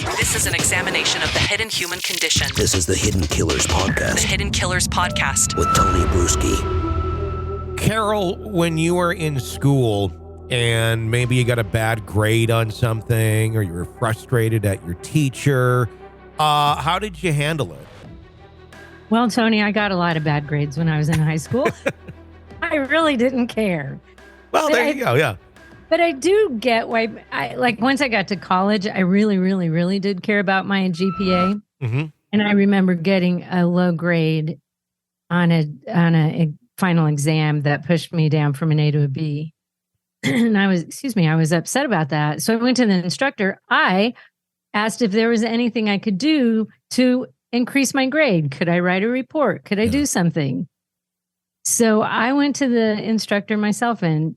This is an examination of the hidden human condition. This is the Hidden Killers Podcast. The Hidden Killers Podcast. With Tony Bruschi. Carol, when you were in school and maybe you got a bad grade on something or you were frustrated at your teacher, how did you handle it? Well, Tony, I got a lot of bad grades when I was in high school. I really didn't care. Well, there you go, yeah. But I do get why, once I got to college, I really, really, really did care about my GPA. Mm-hmm. And I remember getting a low grade on a final exam that pushed me down from an A to a B. And I was upset about that. So I went to the instructor. I asked if there was anything I could do to increase my grade. Could I write a report? Could I do something? So I went to the instructor myself and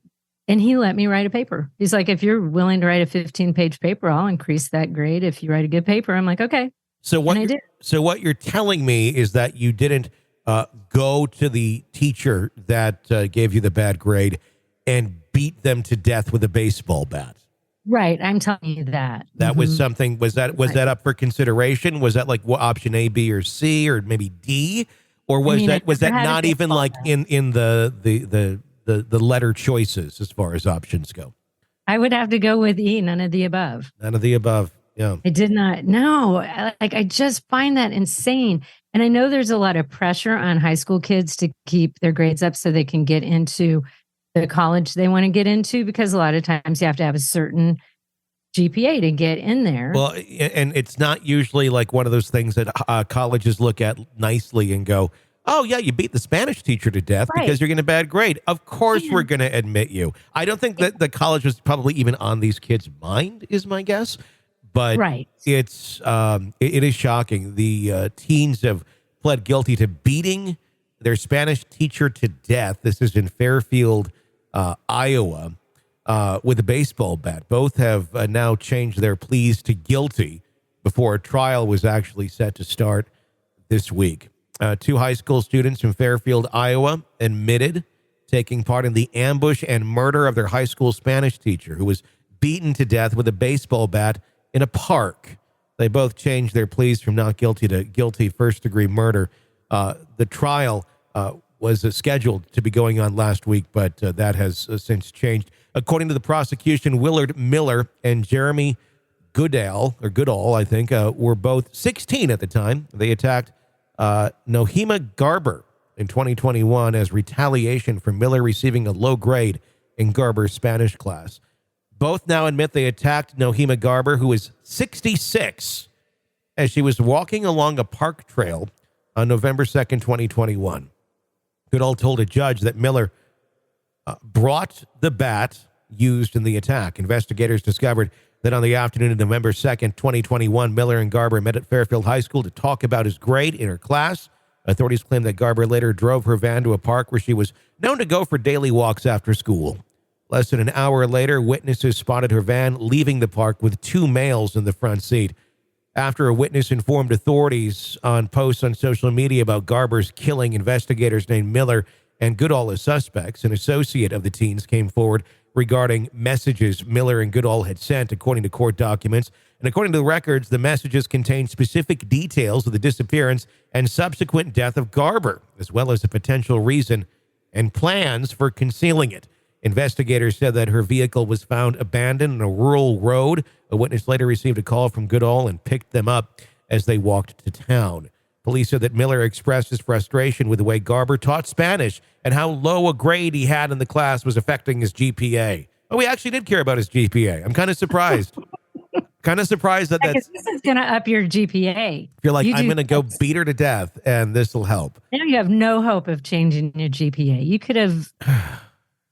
he let me write a paper. He's like, if you're willing to write a 15-page paper, I'll increase that grade. If you write a good paper, I'm like, okay. So what you're telling me is that you didn't go to the teacher that gave you the bad grade and beat them to death with a baseball bat. Right. I'm telling you that. That was something, was that up for consideration? Was that like option A, B, or C, or maybe D? Or was that not even like in the letter choices as far as options go? I would have to go with E, none of the above. None of the above. Yeah. I did not. No, I just find that insane. And I know there's a lot of pressure on high school kids to keep their grades up so they can get into the college they want to get into, because a lot of times you have to have a certain GPA to get in there. Well, and it's not usually like one of those things that colleges look at nicely and go, oh, yeah, you beat the Spanish teacher to death because you're getting a bad grade. Of course, we're going to admit you. I don't think that the college was probably even on these kids' mind, is my guess. But it is shocking. The teens have pled guilty to beating their Spanish teacher to death. This is in Fairfield, Iowa, with a baseball bat. Both have now changed their pleas to guilty before a trial was actually set to start this week. Two high school students from Fairfield, Iowa, admitted taking part in the ambush and murder of their high school Spanish teacher, who was beaten to death with a baseball bat in a park. They both changed their pleas from not guilty to guilty first-degree murder. The trial was scheduled to be going on last week, but that has since changed. According to the prosecution, Willard Miller and Jeremy Goodall, I think, were both 16 at the time. They attacked Nohema Graber in 2021 as retaliation for Miller receiving a low grade in Garber's Spanish class. Both now admit they attacked Nohema Graber, who is 66, as she was walking along a park trail on November 2nd, 2021. Goodall told a judge that Miller brought the bat used in the attack. Investigators discovered that on the afternoon of November 2nd, 2021, Miller and Graber met at Fairfield High School to talk about his grade in her class. Authorities claim that Graber later drove her van to a park where she was known to go for daily walks after school. Less than an hour later, witnesses spotted her van leaving the park with two males in the front seat. After a witness informed authorities on posts on social media about Graber's killing, investigators named Miller and Goodall as suspects. An associate of the teens came forward regarding messages Miller and Goodall had sent, according to court documents. And according to the records, the messages contained specific details of the disappearance and subsequent death of Graber, as well as a potential reason and plans for concealing it. Investigators said that her vehicle was found abandoned on a rural road. A witness later received a call from Goodall and picked them up as they walked to town. Police said that Miller expressed his frustration with the way Graber taught Spanish and how low a grade he had in the class was affecting his GPA. Oh, we actually did care about his GPA. I'm kind of surprised. That that's... This is going to up your GPA. If you're like, I'm going to go beat her to death, and this will help. Now you have no hope of changing your GPA. You could have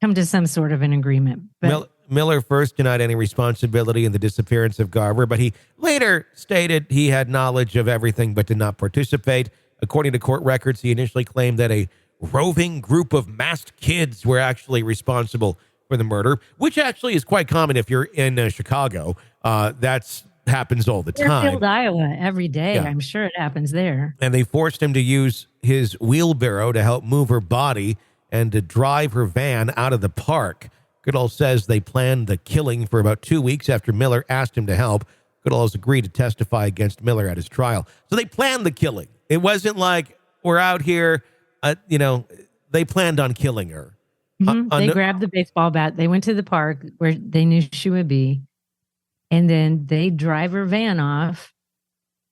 come to some sort of an agreement. But Miller first denied any responsibility in the disappearance of Graber, but he later stated he had knowledge of everything but did not participate. According to court records, he initially claimed that a roving group of masked kids were actually responsible for the murder, which actually is quite common if you're in Chicago. That happens all the time. Fairfield, Iowa, every day. Yeah. I'm sure it happens there. And they forced him to use his wheelbarrow to help move her body and to drive her van out of the park. Goodall says they planned the killing for about 2 weeks after Miller asked him to help. Goodall has agreed to testify against Miller at his trial. So they planned the killing. It wasn't like we're out here, they planned on killing her. They grabbed the baseball bat. They went to the park where they knew she would be. And then they drive her van off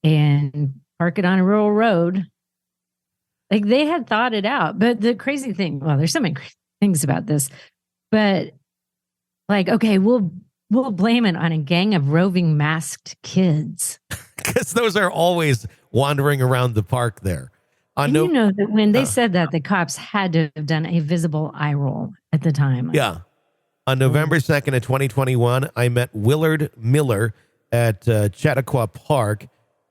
and park it on a rural road. Like they had thought it out. But the crazy thing, well, there's so many things about this, but like, okay, we'll blame it on a gang of roving masked kids. Because those are always wandering around the park there. You know that when they said that, the cops had to have done a visible eye roll at the time. Yeah. On November 2nd of 2021, I met Willard Miller at Chautauqua Park.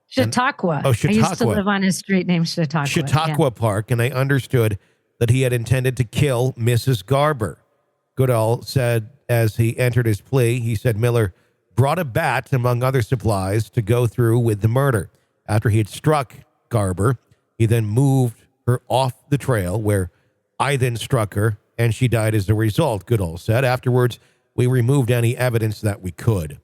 Chautauqua. Chautauqua. I used to live on a street named Chautauqua. Chautauqua Park, and I understood that he had intended to kill Mrs. Graber. Goodall said as he entered his plea, he said Miller brought a bat, among other supplies, to go through with the murder. After he had struck Graber, he then moved her off the trail where I then struck her, and she died as a result, Goodall said. Afterwards, we removed any evidence that we could.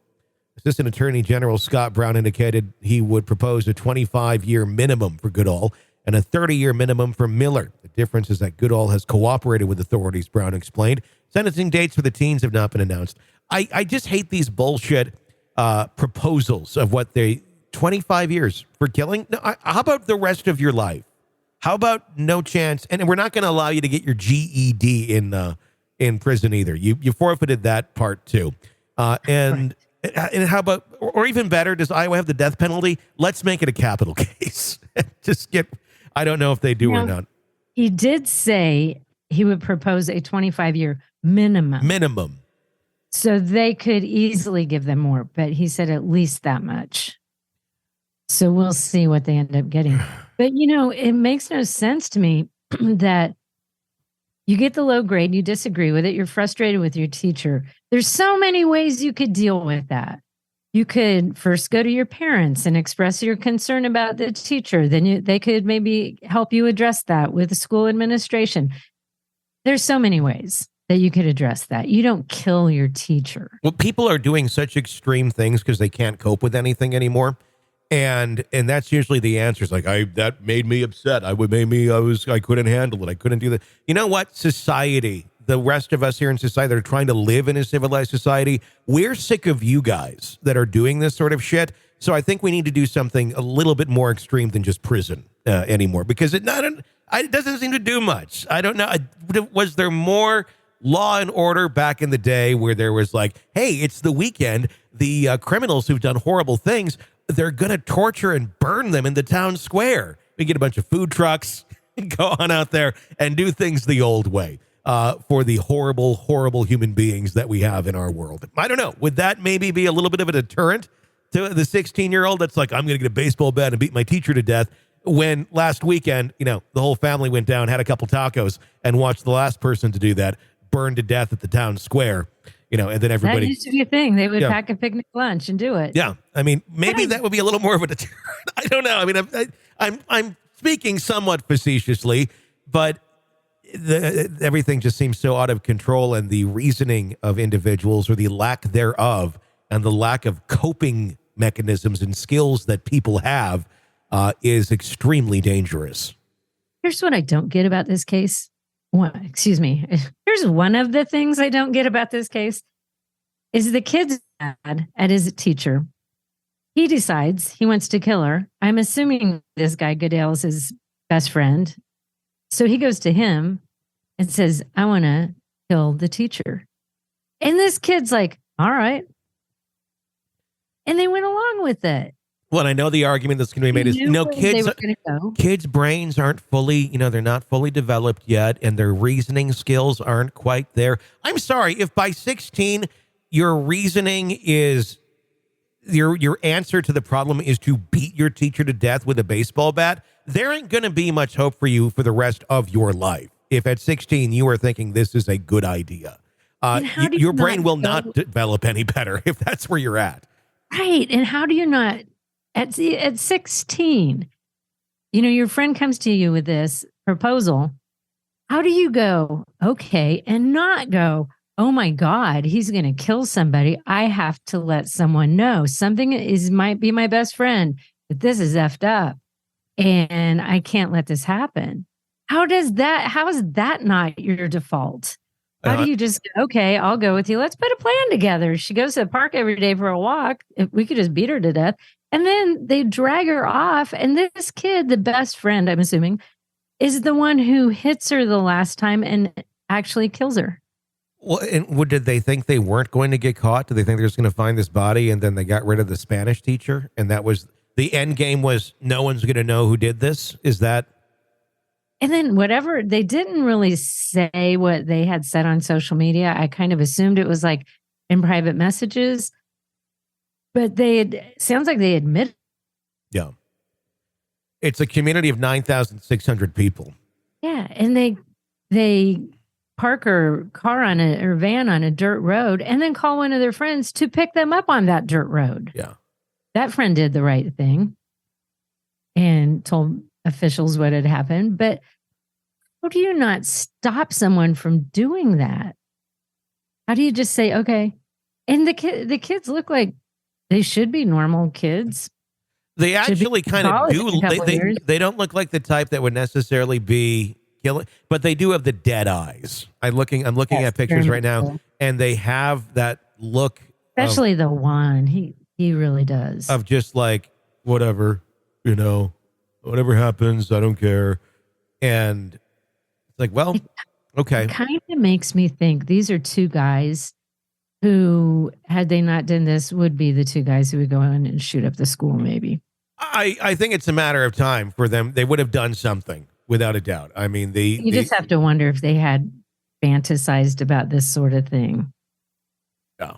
Assistant Attorney General Scott Brown indicated he would propose a 25-year minimum for Goodall and a 30-year minimum for Miller. The difference is that Goodall has cooperated with authorities, Brown explained. Sentencing dates for the teens have not been announced. I just hate these bullshit proposals of what 25 years for killing. No, how about the rest of your life? How about no chance? And we're not going to allow you to get your GED in prison either. You forfeited that part too. And how about, or even better, does Iowa have the death penalty? Let's make it a capital case. I don't know if they do or not. He did say he would propose a 25-year minimum. Minimum. So they could easily give them more, but he said at least that much. So we'll see what they end up getting. But, it makes no sense to me that you get the low grade, you disagree with it, you're frustrated with your teacher. There's so many ways you could deal with that. You could first go to your parents and express your concern about the teacher. Then they could maybe help you address that with the school administration. There's so many ways that you could address that. You don't kill your teacher. Well, people are doing such extreme things because they can't cope with anything anymore. And that's usually the answer. It's like, that made me upset. I couldn't handle it. I couldn't do that. You know what? Society, the rest of us here in society that are trying to live in a civilized society, we're sick of you guys that are doing this sort of shit. So I think we need to do something a little bit more extreme than just prison anymore, because it doesn't seem to do much. I don't know. Was there more law and order back in the day where there was like, hey, it's the weekend. The criminals who've done horrible things, they're going to torture and burn them in the town square. We get a bunch of food trucks and go on out there and do things the old way for the horrible, horrible human beings that we have in our world. I don't know. Would that maybe be a little bit of a deterrent to the 16-year-old that's like, I'm going to get a baseball bat and beat my teacher to death, when last weekend, the whole family went down, had a couple tacos, and watched the last person to do that burned to death at the town square? And then everybody. That used to be a thing. They would pack a picnic lunch and do it. Yeah. I mean, maybe that would be a little more of a deterrent. I don't know. I mean, I'm speaking somewhat facetiously, but everything just seems so out of control, and the reasoning of individuals, or the lack thereof, and the lack of coping mechanisms and skills that people have is extremely dangerous. Here's what I don't get about this case. Here's one of the things I don't get about this case is the kid's dad at his teacher. He decides he wants to kill her. I'm assuming this guy Goodall is his best friend. So he goes to him and says, I want to kill the teacher. And this kid's like, all right. And they went along with it. Well, I know the argument that's going to be made is, kids' brains aren't fully, they're not fully developed yet, and their reasoning skills aren't quite there. I'm sorry, if by 16, your reasoning is, your answer to the problem is to beat your teacher to death with a baseball bat, there ain't going to be much hope for you for the rest of your life. If at 16, you are thinking this is a good idea. Your brain will not develop any better if that's where you're at. Right, and how do you not... At 16, your friend comes to you with this proposal. How do you go, okay, and not go, oh my God, he's going to kill somebody. I have to let someone know. Something might be my best friend, but this is effed up. And I can't let this happen. How is that not your default? How do you just, okay, I'll go with you. Let's put a plan together. She goes to the park every day for a walk. If we could just beat her to death. And then they drag her off. And this kid, the best friend, I'm assuming, is the one who hits her the last time and actually kills her. Well, and did they think they weren't going to get caught? Did they think they were just going to find this body and then they got rid of the Spanish teacher? And that was the end game, was no one's going to know who did this? Is that? And then whatever, they didn't really say what they had said on social media. I kind of assumed it was like in private messages, but sounds like they admit. Yeah. It's a community of 9,600 people. Yeah. And they park her car or van on a dirt road and then call one of their friends to pick them up on that dirt road. Yeah. That friend did the right thing and told officials what had happened. But how do you not stop someone from doing that? How do you just say, okay? And the kids look like they should be normal kids. They actually kind of do. They don't look like the type that would necessarily be killing, but they do have the dead eyes. I'm looking at pictures right now, cool. And they have that look. Especially the one. He really does. Of just like, whatever, whatever happens, I don't care. And it's like, well, okay. It kind of makes me think these are two guys who, had they not done this, would be the two guys who would go in and shoot up the school, maybe. I think it's a matter of time for them. They would have done something, without a doubt. I mean, you just have to wonder if they had fantasized about this sort of thing. Yeah.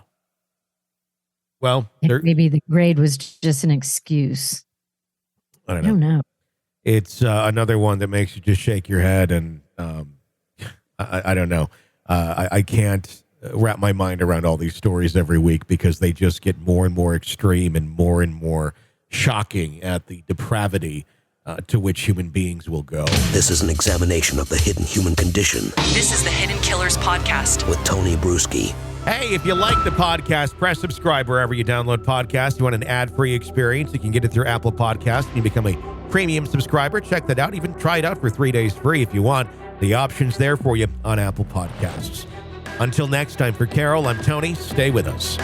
Well, maybe the grade was just an excuse. I don't know. It's another one that makes you just shake your head, and I don't know. I can't wrap my mind around all these stories every week because they just get more and more extreme and more shocking at the depravity to which human beings will go. This is an examination of the hidden human condition. This is the Hidden Killers Podcast with Tony Bruschi. Hey, if you like the podcast, press subscribe wherever you download podcasts. You want an ad-free experience, you can get it through Apple Podcasts. You become a premium subscriber. Check that out. Even try it out for 3 days free if you want. The option's there for you on Apple Podcasts. Until next time, for Carol, I'm Tony. Stay with us.